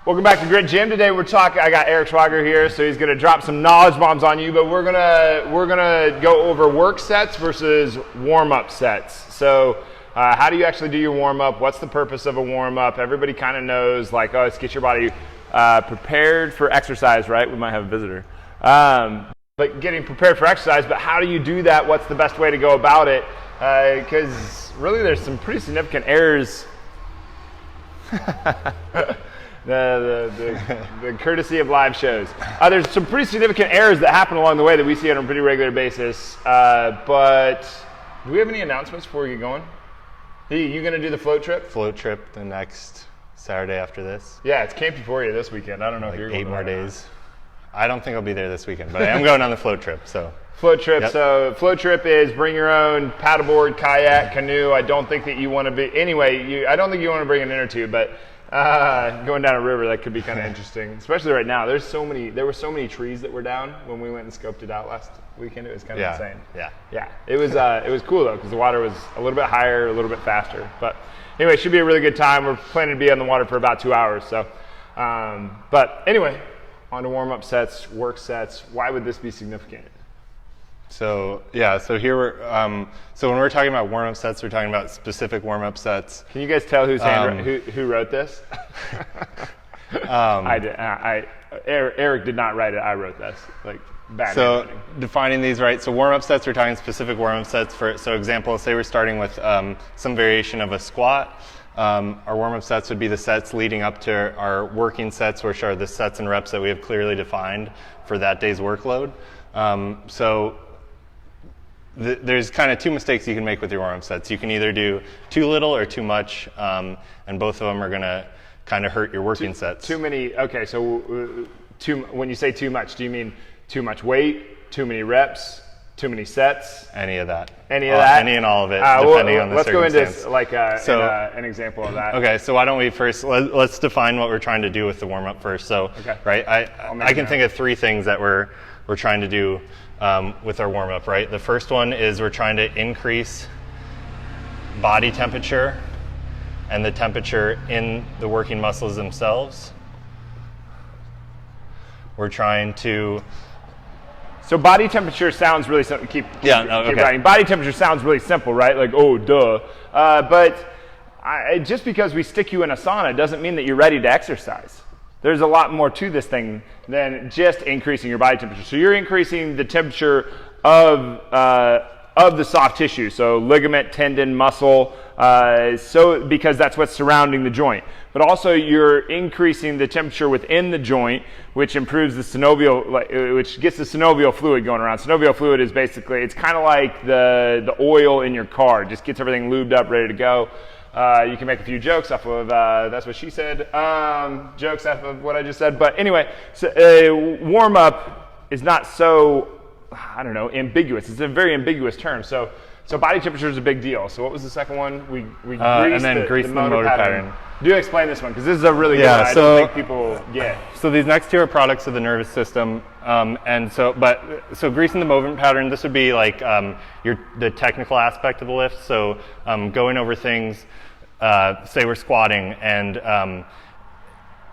Welcome back to Grit Gym. Today we're talking. I got Eric Schwager here, so he's going to drop some knowledge bombs on you. But we're gonna go over work sets versus warm up sets. So, how do you actually do your warm up? What's the purpose of a warm up? Everybody kind of knows, like, oh, let's get your body prepared for exercise, right? We might have a visitor. But getting prepared for exercise. But how do you do that? What's the best way to go about it? Because really, there's some pretty significant errors. The courtesy of live shows. There's some pretty significant errors that happen along the way that we see on a pretty regular basis. But do we have any announcements before we get going? You going to do the float trip? Float trip the next Saturday after this. Yeah, it's Camp Euphoria this weekend. I don't know if you're going 8 more days. I don't think I'll be there this weekend, but I am going on the float trip. So float trip. Yep. So float trip is bring your own paddleboard, kayak, canoe. I don't think that you want to be anyway. I don't think you want to bring an inner tube, but going down a river, that could be kind of interesting, especially right now. There were so many trees that were down when we went and scoped it out last weekend. It was kind of insane. Yeah. It was cool though, because the water was a little bit higher, a little bit faster. But anyway, it should be a really good time. We're planning to be on the water for about 2 hours. So, but anyway, on to warm up sets, work sets. Why would this be significant? So here we're so when we're talking about warm-up sets, we're talking about specific warm-up sets. Can you guys tell who wrote this? I did. Eric did not write it. I wrote this. Like bad. So defining these, right? So warm-up sets, we're talking specific warm-up sets. So example, say we're starting with some variation of a squat. Our warm-up sets would be the sets leading up to our working sets, which are the sets and reps that we have clearly defined for that day's workload. There's kind of two mistakes you can make with your warm-up sets. You can either do too little or too much, and both of them are going to kind of hurt your working sets. Too many. Okay, so when you say too much, do you mean too much weight, too many reps, too many sets? Any of that. Any of that? Any and all of it, depending on the circumstance. Let's go into an example of that. Okay, so why don't we first, let's define what we're trying to do with the warm-up first. So, okay. Right, I can think of 3 things that we're trying to do with our warm-up, right? The first one is we're trying to increase body temperature and the temperature in the working muscles themselves. We're trying to... So body temperature sounds really simple. Keep writing. Body temperature sounds really simple, right? Like, oh, duh. But just because we stick you in a sauna doesn't mean that you're ready to exercise. There's a lot more to this thing than just increasing your body temperature. So you're increasing the temperature of the soft tissue, so ligament, tendon, muscle, because that's what's surrounding the joint. But also you're increasing the temperature within the joint, which improves the synovial, which gets the synovial fluid going around. Synovial fluid is basically, it's kind of like the oil in your car. It just gets everything lubed up, ready to go. You can make a few jokes off of that's what she said, jokes off of what I just said. But anyway, so, warm-up is not so, I don't know, ambiguous. It's a very ambiguous term. So body temperature is a big deal. So what was the second one? We greased and then grease the motor pattern. Do explain this one, because this is a really good one. I don't think people get. So these next 2 are products of the nervous system. So greasing the movement pattern, this would be like the technical aspect of the lift. So going over things, say we're squatting, and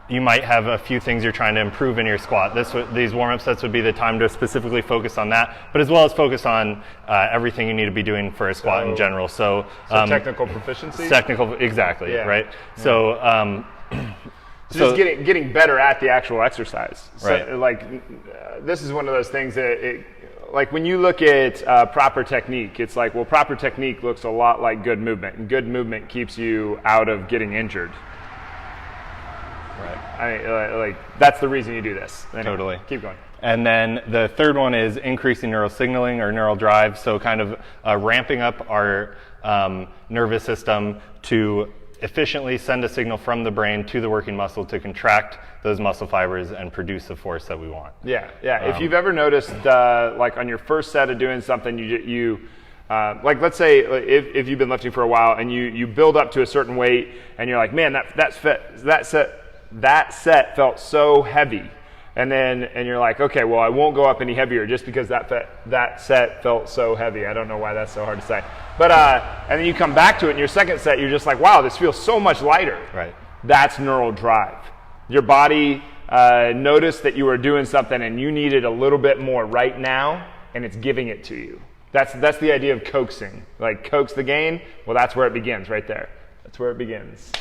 you might have a few things you're trying to improve in your squat. These warm-up sets would be the time to specifically focus on that, but as well as focus on everything you need to be doing for a squat in general. So technical proficiency? Technical, exactly, yeah. Right? Yeah. So just getting better at the actual exercise. So, right. This is one of those things that, like when you look at proper technique, it's like, well, proper technique looks a lot like good movement, and good movement keeps you out of getting injured. Right. That's the reason you do this. Anyway, totally. Keep going. And then the third one is increasing neural signaling or neural drive. So kind of ramping up our nervous system to efficiently send a signal from the brain to the working muscle to contract those muscle fibers and produce the force that we want. Yeah. If you've ever noticed, like on your first set of doing something, you like let's say if you've been lifting for a while and you build up to a certain weight and you're like, man, that set felt so heavy, and you're like, okay, well, I won't go up any heavier just because that set felt so heavy. I don't know why that's so hard to say, but and then you come back to it in your second set, you're just like, wow, this feels so much lighter. Right. That's neural drive. Your body noticed that you were doing something and you needed a little bit more right now, and it's giving it to you. That's the idea of coaxing. Like, coax the gain. Well, that's where it begins, right there. That's where it begins.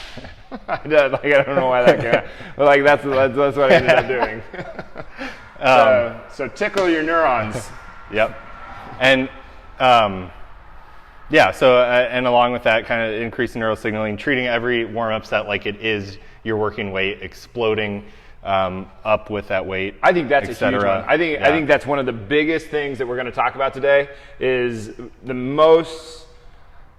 I don't know why that came out. But like, that's what I ended up doing. So tickle your neurons. Yep. And yeah, so and along with that, kind of increasing neural signaling, treating every warm-up set like it is your working weight, exploding up with that weight. I think that's a huge one. I think that's one of the biggest things that we're going to talk about today. Is the most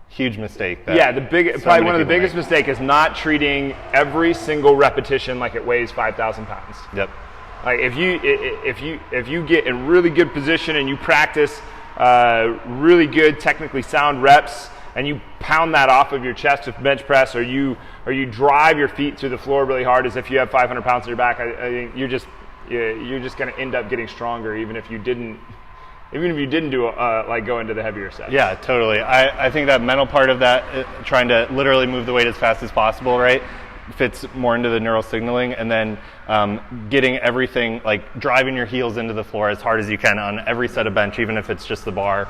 huge mistake. Probably one of the biggest mistake is not treating every single repetition like it weighs 5,000 pounds. Yep. Like if you get in really good position and you practice really good, technically sound reps, and you pound that off of your chest with bench press, or you drive your feet through the floor really hard as if you have 500 pounds on your back, I think you're just going to end up getting stronger, even if you didn't do go into the heavier sets. Yeah, totally. I think that mental part of that, trying to literally move the weight as fast as possible, right, fits more into the neural signaling, and then getting everything, like driving your heels into the floor as hard as you can on every set of bench, even if it's just the bar.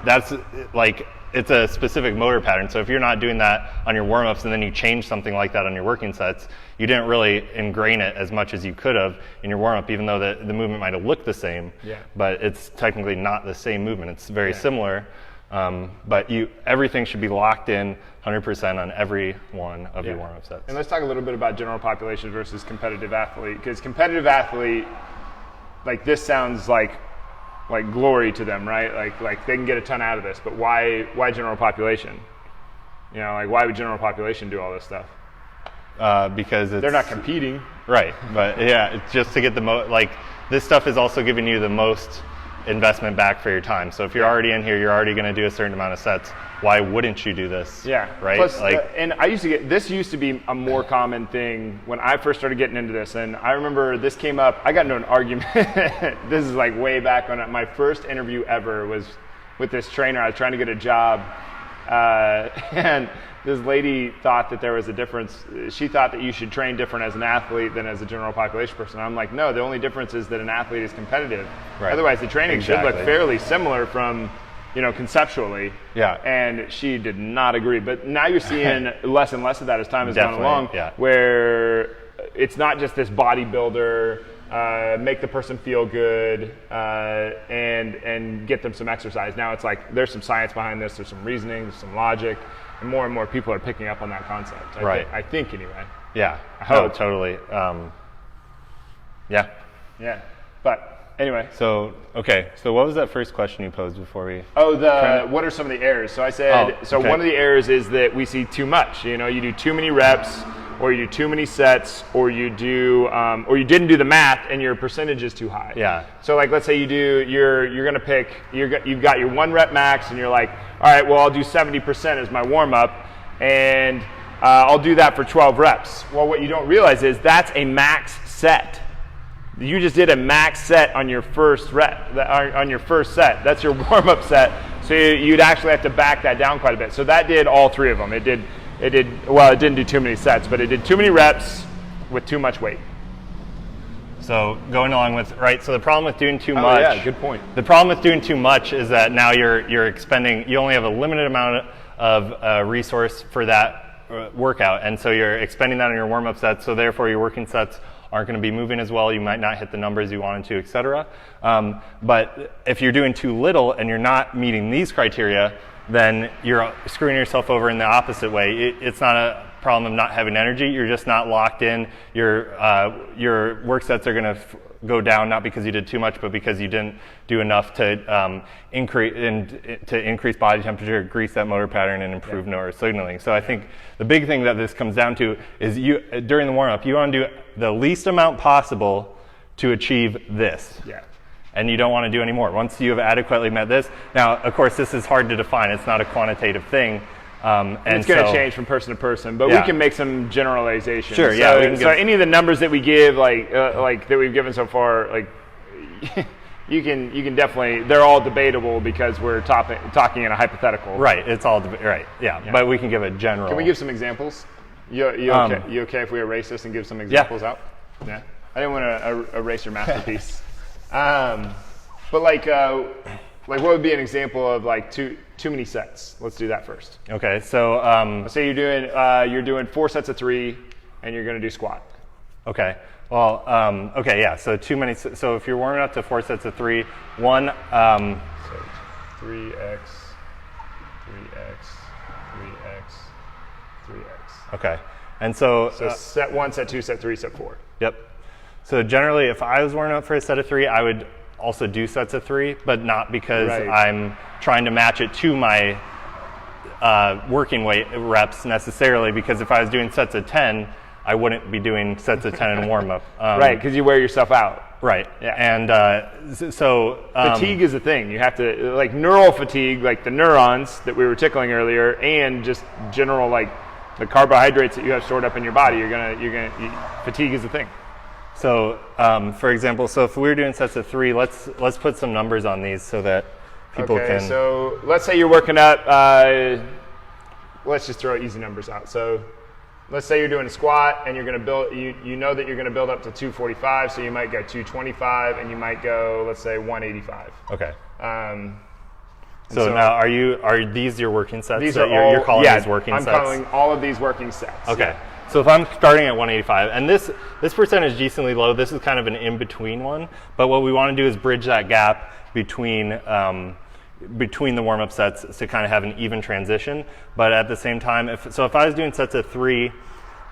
That's like, it's a specific motor pattern. So if you're not doing that on your warm-ups and then you change something like that on your working sets, you didn't really ingrain it as much as you could have in your warm-up, even though the movement might have looked the same. Yeah. But it's technically not the same movement. It's very similar. But everything should be locked in 100% on every one of your warm-up sets. And let's talk a little bit about general population versus competitive athlete, because competitive athlete, like, this sounds like glory to them, right? Like they can get a ton out of this, but why general population? You know, like, why would general population do all this stuff? Because they're not competing, right? But yeah, it's just to get the most. Like, this stuff is also giving you the most investment back for your time. So if you're already in here, you're already going to do a certain amount of sets. Why wouldn't you do this? Yeah. Right. Plus, and this used to be a more common thing when I first started getting into this. And I remember this came up. I got into an argument. This is like way back when my first interview ever was with this trainer. I was trying to get a job, and this lady thought that there was a difference. She thought that you should train different as an athlete than as a general population person. I'm like, no, the only difference is that an athlete is competitive. Right. Otherwise, the training should look fairly similar from, conceptually. Yeah. And she did not agree. But now you're seeing less and less of that as time has gone along, where it's not just this bodybuilder, make the person feel good, and get them some exercise. Now it's like, there's some science behind this, there's some reasoning, there's some logic, and more people are picking up on that concept. I think anyway. Yeah. I hope. No, totally. Yeah. Yeah. But anyway. So what was that first question you posed before we? Oh, what are some of the errors? So I said, one of the errors is that we see too much. You do too many reps, or you do too many sets, or you didn't do the math and your percentage is too high. Yeah. So like, let's say you're going to pick, you've got your 1 rep max, and you're like, all right, well, I'll do 70% as my warm up, and I'll do that for 12 reps. Well, what you don't realize is that's a max set. You just did a max set on your first rep, on your first set. That's your warm up set. So you'd actually have to back that down quite a bit. So that did all 3 of them. It didn't do too many sets, but it did too many reps with too much weight. So going along with, so the problem with doing too much. Yeah, good point. The problem with doing too much is that now you're expending, you only have a limited amount of resource for that workout. And so you're expending that on your warm-up sets. So therefore your working sets aren't going to be moving as well. You might not hit the numbers you wanted to, et cetera. But if you're doing too little and you're not meeting these criteria, then you're screwing yourself over in the opposite way. It's not a problem of not having energy. You're just not locked in. Your work sets are going to go down, not because you did too much, but because you didn't do enough to increase body temperature, grease that motor pattern, and improve neural signaling. So I think the big thing that this comes down to is during the warm-up, you want to do the least amount possible to achieve this. Yeah. And you don't want to do any more. Once you have adequately met this, now, of course, this is hard to define. It's not a quantitative thing. And it's going to change from person to person, but we can make some generalizations. Sure, So any of the numbers that we give, like that we've given so far, like you can definitely, they're all debatable because we're talking in a hypothetical. Right. It's all right. Yeah. But we can give a general. Can we give some examples? You okay if we erase this and give some examples out? Yeah. I didn't want to erase your masterpiece. But like what would be an example of like too many sets? Let's do that first. Okay, so let's say you're doing 4 sets of 3, and you're going to do squat. Okay. Well, okay, yeah. So too many. So if you're warming up to 4 sets of 3, one. So 3x, 3x, 3x, 3x. Okay. And so set 1, set 2, set 3, set 4. Yep. So generally, if I was warming up for a set of 3, I would also do sets of 3, but not because I'm trying to match it to my working weight reps necessarily, because if I was doing sets of 10, I wouldn't be doing sets of 10 in warm up. Right, because you wear yourself out. Right. Yeah. And fatigue is a thing. You have to, like neural fatigue, like the neurons that we were tickling earlier, and just general like the carbohydrates that you have stored up in your body. Fatigue is a thing. So, for example, so if we were doing sets of 3, let's put some numbers on these so that people can. Okay, so let's say you're working up. Let's just throw easy numbers out. So, let's say you're doing a squat and you're going to build. You know that you're going to build up to 245, so you might go 225, and you might go, let's say, 185. Okay. So now, are these your working sets? These that are you're calling these working sets? I'm calling all of these working sets. Okay. Yeah. So if I'm starting at 185, and this percentage is decently low, this is kind of an in-between one, but what we want to do is bridge that gap between the warm-up sets to kind of have an even transition. But at the same time, if I was doing sets of 3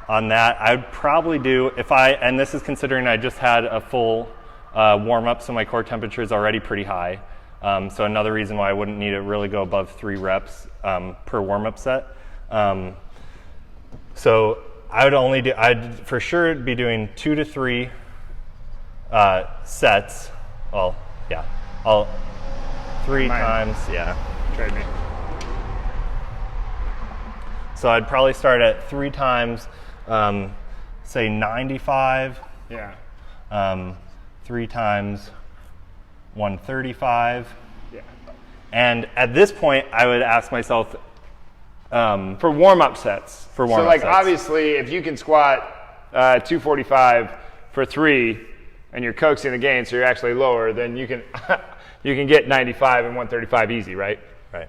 on that, I'd probably do, and this is considering I just had a full warm-up, so my core temperature is already pretty high. So another reason why I wouldn't need to really go above 3 reps per warm-up set. So I'd for sure be doing 2 to 3 sets. Well, yeah, 3 times, yeah. Trade me. So I'd probably start at 3 times, say 95. Yeah. 3 times 135. Yeah. And at this point, I would ask myself, for warm-up sets. For warm-up so like sets. Obviously, if you can squat 245 for 3, and you're coaxing the gain, so you're actually lower, then you can you can get 95 and 135 easy, right? Right.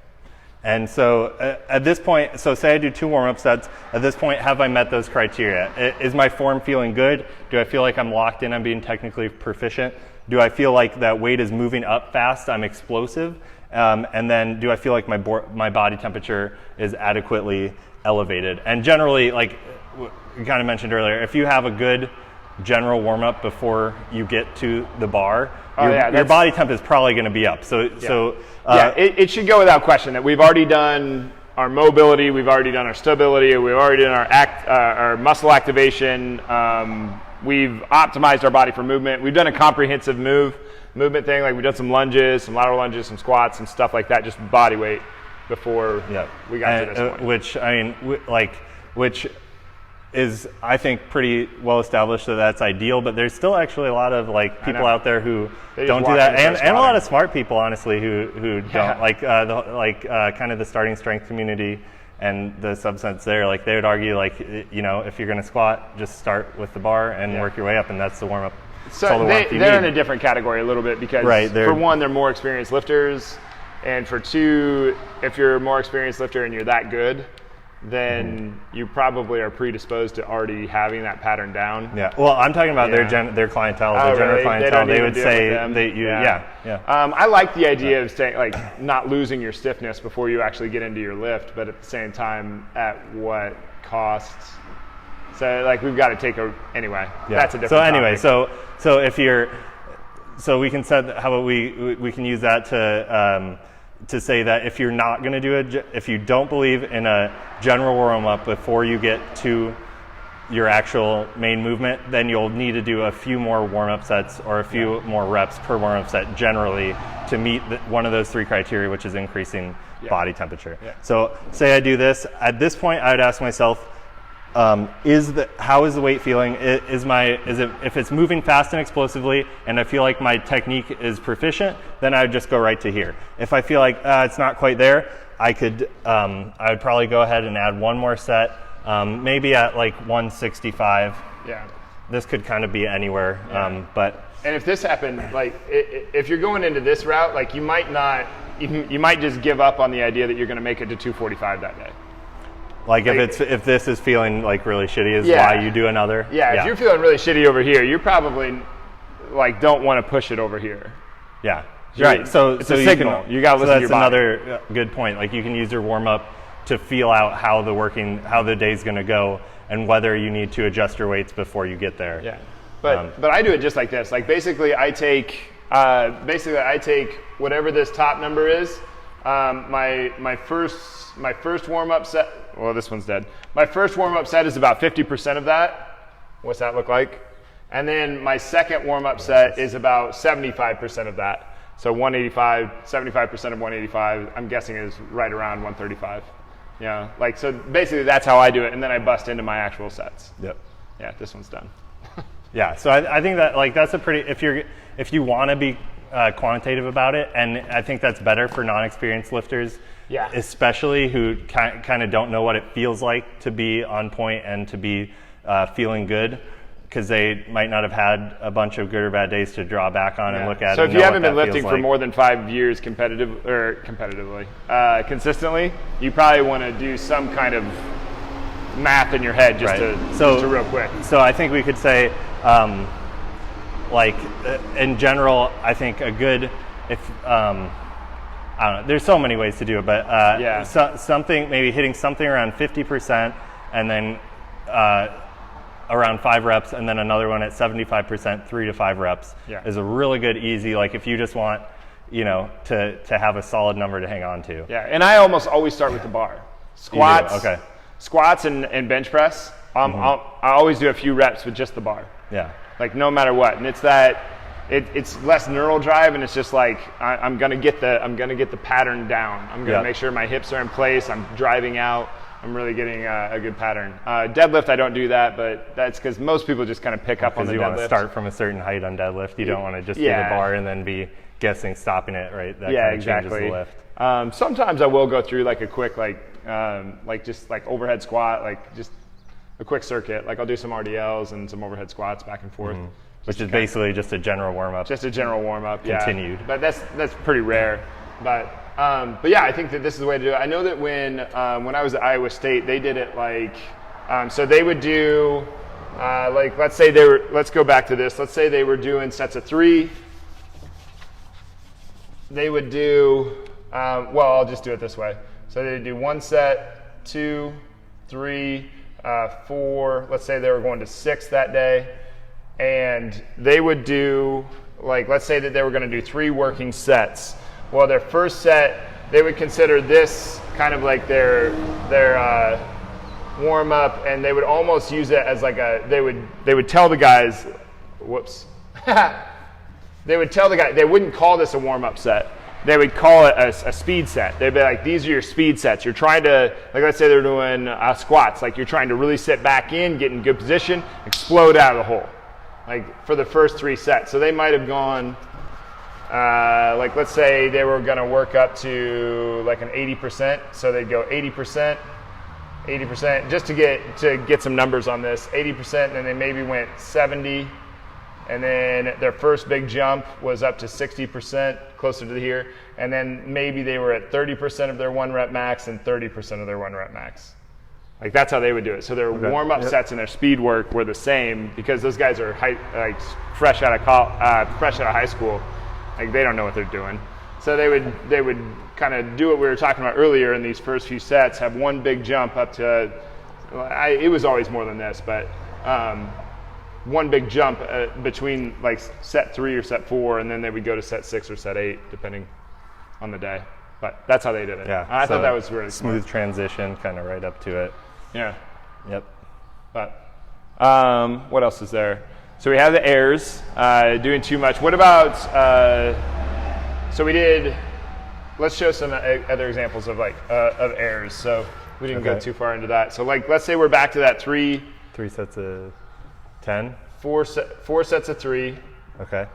And so at this point, so say I do 2 warm-up sets. At this point, have I met those criteria? Is my form feeling good? Do I feel like I'm locked in? I'm being technically proficient? Do I feel like that weight is moving up fast? I'm explosive? And then do I feel like my body temperature is adequately elevated? And generally, like you kind of mentioned earlier, if you have a good general warm-up before you get to the bar, your body temp is probably going to be up. It should go without question that we've already done our mobility, we've already done our stability, we've already done our muscle activation. We've optimized our body for movement. We've done a comprehensive movement thing, like we've done some lunges, some lateral lunges, some squats, and stuff like that, just body weight before we got to this point. Which is, I think, pretty well established that that's ideal, but there's still actually a lot of like people out there who don't do that, and a lot of smart people, honestly, who don't kind of the starting strength community and the subsets there. Like they would argue, like if you're going to squat, just start with the bar and work your way up, and that's the warm up. So they're in a different category a little bit because for one, they're more experienced lifters, and for 2, if you're a more experienced lifter and you're that good, then you probably are predisposed to already having that pattern down. Yeah. Well, I'm talking about their clientele, their general clientele. They would say I like the idea of staying, like not losing your stiffness before you actually get into your lift, but at the same time, at what cost? So like we've got to take anyway. Yeah. That's a different. So anyway, so if you're, so we can set how about we can use that to say that if you're not going to do if you don't believe in a general warm up before you get to your actual main movement, then you'll need to do a few more warm up sets or a few more reps per warm up set generally to meet one of those 3 criteria, which is increasing body temperature. Yeah. So say I do this. At this point, I would ask myself, how is the weight feeling? If it's moving fast and explosively and I feel like my technique is proficient, then I would just go right to here. If I feel like it's not quite there, I would probably go ahead and add 1 more set maybe at like 165. Yeah. This could kind of be anywhere, Yeah. but. And if this happened, like if you're going into this route, like you might just give up on the idea that you're going to make it to 245 that day. Like if this is feeling like really shitty is why you do another. Yeah, if you're feeling really shitty over here, you probably like don't want to push it over here. Yeah, right. So it's a signal. You got to listen to your body. That's another good point. Like you can use your warm up to feel out how the day's going to go and whether you need to adjust your weights before you get there. Yeah, but I do it just like this. Like basically, I take whatever this top number is. My first warm up set. Well, this one's dead. My first warm up set is about 50% of that. What's that look like? And then my second warm up set is about 75% of that. So 185, 75% of 185. I'm guessing is right around 135. Yeah, like so. Basically, that's how I do it, and then I bust into my actual sets. Yep. Yeah, this one's done. Yeah. So I think that like that's a pretty if you want to be quantitative about it, and I think that's better for non-experienced lifters. Yeah. Especially who kind of don't know what it feels like to be on point and to be feeling good, because they might not have had a bunch of good or bad days to draw back on and look at. So if you haven't been lifting for more than 5 years competitively, consistently, you probably want to do some kind of math in your head just to real quick. So I think we could say, in general, I think a good I don't know. There's so many ways to do it, but something maybe hitting something around 50%, and then around 5 reps, and then another one at 75%, 3 to 5 reps is a really good, easy. Like if you just want, to have a solid number to hang on to. Yeah, and I almost always start with the bar. Squats, squats and bench press. I always do a few reps with just the bar. Yeah, like no matter what, and it's that. It's less neural drive, and it's just like I'm gonna get the pattern down. I'm gonna make sure my hips are in place. I'm driving out. I'm really getting a good pattern. Deadlift, I don't do that, but that's because most people just kind of pick up on the deadlift. Because you want to start from a certain height on deadlift. You don't want to just do the bar and then be guessing stopping it, right? That kind of changes the lift. Sometimes I will go through like a quick just overhead squat, like just a quick circuit. Like I'll do some RDLs and some overhead squats back and forth. Which is basically just a general warm-up. Just a general warm-up, continued. But that's pretty rare. But yeah, I think that this is the way to do it. I know that when I was at Iowa State, they did it like, so they would do, let's go back to this. Let's say they were doing sets of 3. They would do, I'll just do it this way. So they would do 1 set, 2, 3, 4. Let's say they were going to 6 that day. And they would do, let's say that they were going to do 3 working sets. Well, their first set, they would consider this kind of like their warm up, and they would almost use it as like they would tell the guys, they would tell the guy, they wouldn't call this a warm up set. They would call it a speed set. They'd be like, these are your speed sets. You're trying to, let's say they're doing squats, like you're trying to really sit back in, get in good position, explode out of the hole. Like for the first 3 sets. So they might have gone, let's say they were going to work up to like an 80%. So they'd go 80%, just to get some numbers on this, 80%, and then they maybe went 70. And then their first big jump was up to 60%, closer to here. And then maybe they were at 30% of their 1 rep max and 30% of their 1 rep max. Like that's how they would do it. So their warm-up sets and their speed work were the same, because those guys are fresh out of high school. Like they don't know what they're doing. So they would kind of do what we were talking about earlier in these first few sets. Have 1 big jump up to, it was always more than this, but 1 big jump between like set 3 or set 4, and then they would go to set 6 or set 8 depending on the day. But that's how they did it. Yeah, I thought that was really smooth smart. transition, kind of right up to it. Yeah. Yep. But what else is there? So we have the airs, doing too much. What about, so we did, let's show some other examples of of airs. So we didn't go too far into that. So let's say we're back to that 3 sets of 10? 4 sets of 3. Okay.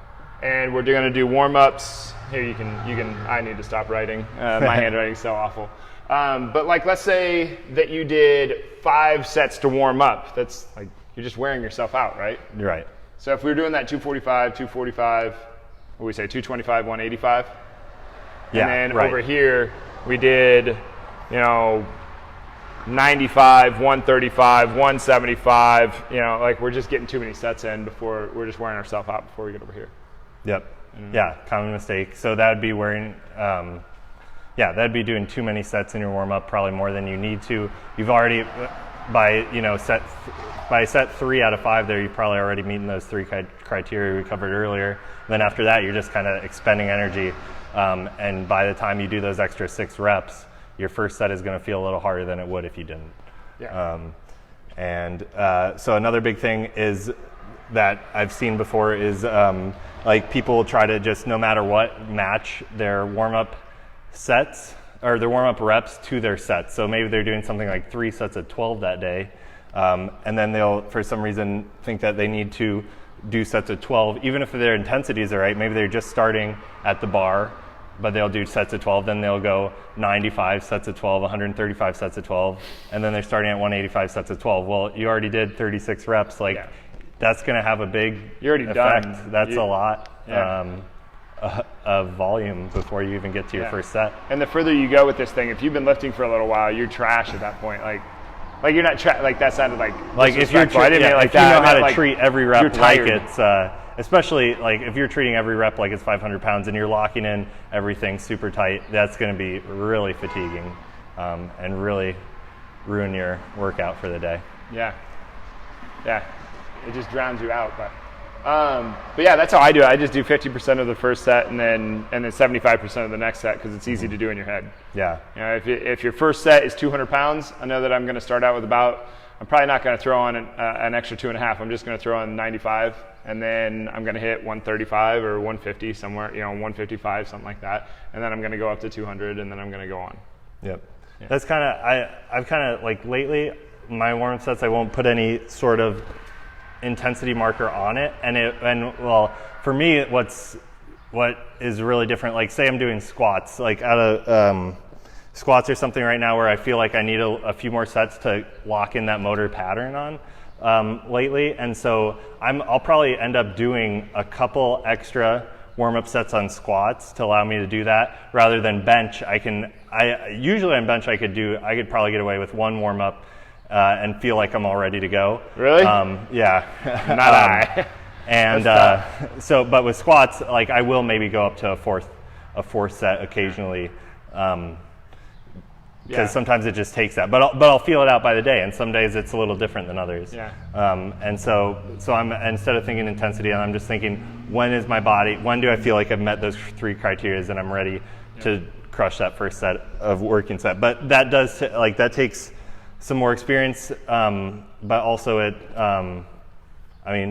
And we're going to do warm-ups. Here, you can. I need to stop writing. My handwriting's so awful. But like, let's say that you did 5 sets to warm up. That's like, you're just wearing yourself out, right? You're right. So if we were doing that 245, what do we say, 225, 185? Yeah, and then over here, we did, 95, 135, 175, like we're just getting too many sets in before we're just wearing ourselves out before we get over here. Yep. Yeah, common mistake. So that would be wearing, that'd be doing too many sets in your warm up, probably more than you need to. You've already, by set 3 out of 5 there, you've probably already meeting those 3 criteria we covered earlier. And then after that, you're just kind of expending energy. And by the time you do those extra 6 reps, your first set is going to feel a little harder than it would if you didn't. Yeah. So another big thing is that I've seen before is like people try to just, no matter what, match their warm-up sets or their warm-up reps to their sets. So maybe they're doing something like 3 sets of 12 that day, and then they'll, for some reason, think that they need to do sets of 12, even if their intensities are right. Maybe they're just starting at the bar, but they'll do sets of 12, then they'll go 95 sets of 12, 135 sets of 12, and then they're starting at 185 sets of 12. Well, you already did 36 reps. Like, that's going to have a big effect. Done. That's a lot of volume before you even get to your first set. And the further you go with this thing, if you've been lifting for a little while, you're trash at that point. Like you're not like that sounded like if you're if you know how to treat every rep like it's especially like if you're treating every rep like it's 500 pounds and you're locking in everything super tight, that's going to be really fatiguing and really ruin your workout for the day. Yeah, it just drowns you out. But yeah, that's how I do it. I just do 50% of the first set and then 75% of the next set because it's easy to do in your head. Yeah. If your first set is 200 pounds, I know that I'm going to start out with I'm probably not going to throw on an extra 2.5. I'm just going to throw on 95, and then I'm going to hit 135 or 150 somewhere, 155, something like that. And then I'm going to go up to 200, and then I'm going to go on. Yep. Yeah. That's kind of, I've kind of like lately, my warm-up sets, I won't put any sort of intensity marker on it. And for me, what is really different, like say I'm doing squats, like out of, squats or something right now where I feel like I need a few more sets to lock in that motor pattern on lately. And so I'll probably end up doing a couple extra warm-up sets on squats to allow me to do that rather than bench. Usually on bench I could probably get away with 1 warm-up and feel like I'm all ready to go. Really? Yeah. Not I. And but with squats, like I will maybe go up to a fourth set occasionally. Because sometimes it just takes that, but I'll feel it out by the day, and some days it's a little different than others. Yeah. And so I'm, instead of thinking intensity, I'm just thinking when do I feel like I've met those 3 criteria and I'm ready to crush that first set of working set. But that does that takes some more experience, but also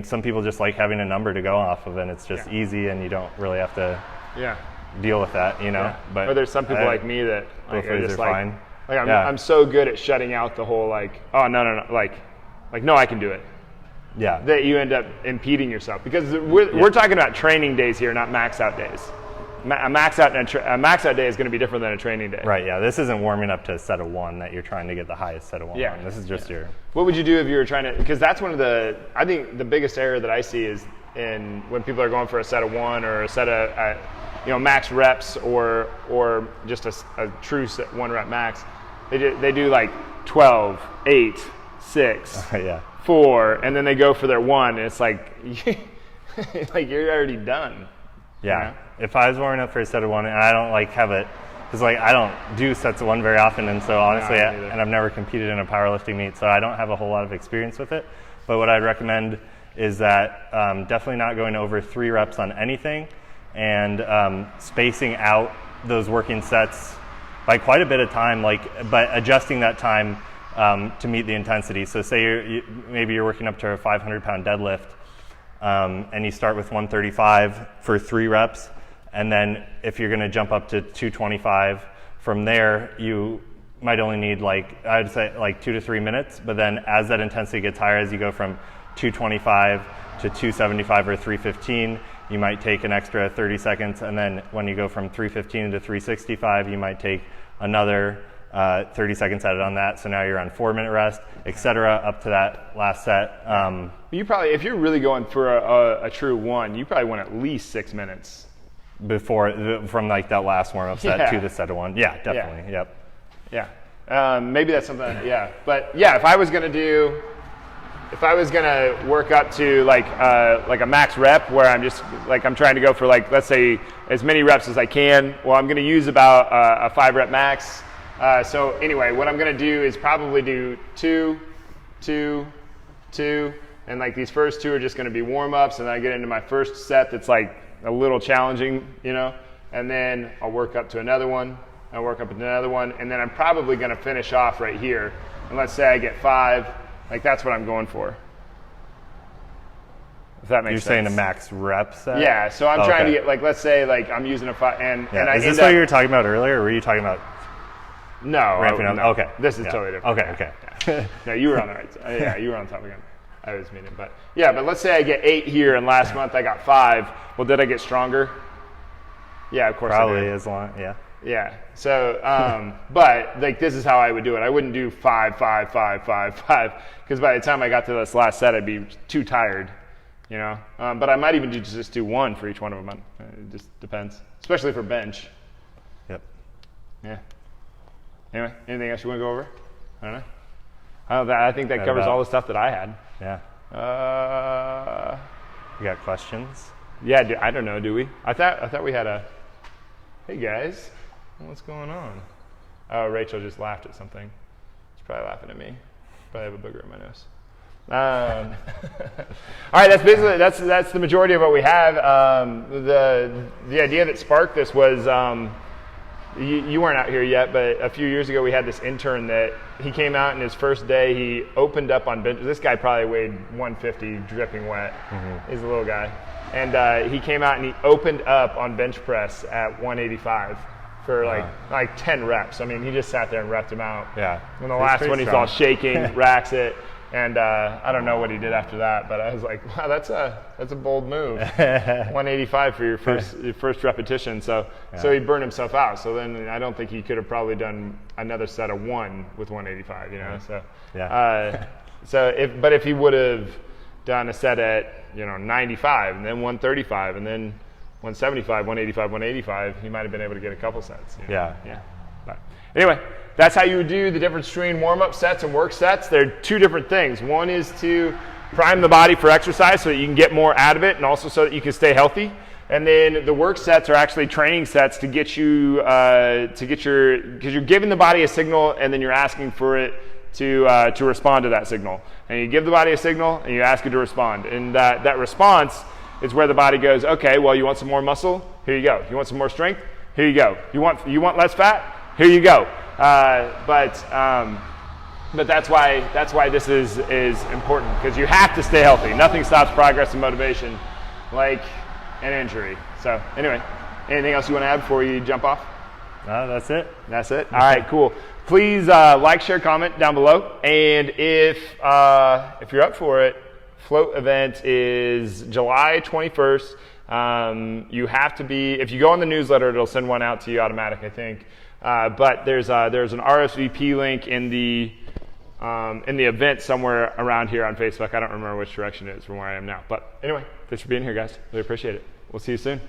some people just like having a number to go off of, and it's just easy, and you don't really have to deal with that, But or there's some people like me that both ways are fine. Like I'm so good at shutting out the whole no, no, I can do it. Yeah. That you end up impeding yourself because we're talking about training days here, not max out days. A max out day is going to be different than a training day. Right. Yeah. This isn't warming up to a set of 1 that you're trying to get the highest set of 1 on. This is just your. What would you do if you were trying to? Because that's one of I think the biggest error that I see is when people are going for a set of 1 or a set of max reps or just a true 1 rep max. They do like 12, 8, 6, 4, and then they go for their 1, and it's like you're already done. Yeah. If I was warming up for a set of 1, and I don't have it, because I don't do sets of 1 very often, and so honestly, and I've never competed in a powerlifting meet, so I don't have a whole lot of experience with it. But what I'd recommend is that definitely not going over 3 reps on anything, and spacing out those working sets by quite a bit of time, but adjusting that time to meet the intensity. So say maybe you're working up to a 500-pound deadlift, and you start with 135 for 3 reps, and then if you're going to jump up to 225, from there you might only need I would say 2 to 3 minutes, but then as that intensity gets higher, as you go from 225 to 275 or 315, you might take an extra 30 seconds, and then when you go from 315 to 365, you might take another 30 seconds added on that. So now you're on 4-minute rest, etc. up to that last set. You probably, if you're really going for a true 1, you probably want at least 6 minutes. From like that last warm-up set to the set of 1. Yeah, definitely, yep. Yeah, maybe that's something, But yeah, if I was gonna work up to like a max rep where I'm just like, I'm trying to go for like, let's say as many reps as I can, well, I'm gonna use about a 5 rep max. So anyway, what I'm gonna do is probably do 2, 2, 2, and like these first 2 are just gonna be warm-ups, and then I get into my first set that's like a little challenging, and then I'll work up to another one, I'll work up to another one, and then I'm probably gonna finish off right here. And let's say I get 5, like that's what I'm going for. If that makes sense. You're saying a max rep set? Yeah, so I'm trying to get, like, let's say like I'm using a 5, and I Is this what you were talking about earlier, or were you talking about ramping up? No. Okay. This is totally different. Okay. Yeah. No, you were on the right side. Yeah, you were on top again. I was meaning, but let's say I get 8 here, and last month I got 5. Well, did I get stronger? Yeah, of course. Probably I did. as long. Yeah. Yeah. So, but like this is how I would do it. I wouldn't do 5, 5, 5, 5, 5, because by the time I got to this last set, I'd be too tired. But I might even just do 1 for each one of them. It just depends, especially for bench. Yep. Yeah. Anyway, anything else you want to go over? I don't know. I think that covers all the stuff that I had. Yeah. You got questions? Yeah, I don't know. Do we? I thought we had a. Hey guys, what's going on? Oh, Rachel just laughed at something. She's probably laughing at me. Probably have a booger in my nose. All right, that's basically that's the majority of what we have. The idea that sparked this was you weren't out here yet, but a few years ago we had this intern that he came out, and his first day he opened up on bench. This guy probably weighed 150, dripping wet. Mm-hmm. He's a little guy, and he came out and he opened up on bench press at 185 for like 10 reps. I mean, he just sat there and repped him out. Yeah. And the last one, he's all shaking, racks it. And I don't know what he did after that, but I was like, wow, that's a bold move. 185 for your first repetition. So he burned himself out. So then I don't think he could have probably done another set of 1 with 185. So if he would have done a set at 95 and then 135 and then 175, 185, 185, he might have been able to get a couple sets. Yeah. But anyway. That's how you would do the difference between warm-up sets and work sets. They're 2 different things. One is to prime the body for exercise so that you can get more out of it, and also so that you can stay healthy. And then the work sets are actually training sets to get you because you're giving the body a signal, and then you're asking for it to respond to that signal. And you give the body a signal, and you ask it to respond. And that response is where the body goes, okay, well, you want some more muscle? Here you go. You want some more strength? Here you go. You want less fat? Here you go. But that's why this is important, because you have to stay healthy. Nothing stops progress and motivation like an injury. So anyway, anything else you want to add before you jump off? No, that's it. That's it. All right, cool. Please like, share, comment down below, and if you're up for it, float event is July 21st. You have to be, if you go on the newsletter, it'll send one out to you automatic, I think. But there's an RSVP link in the event somewhere around here on Facebook. I don't remember which direction it is from where I am now. But anyway, thanks for being here, guys. Really appreciate it. We'll see you soon.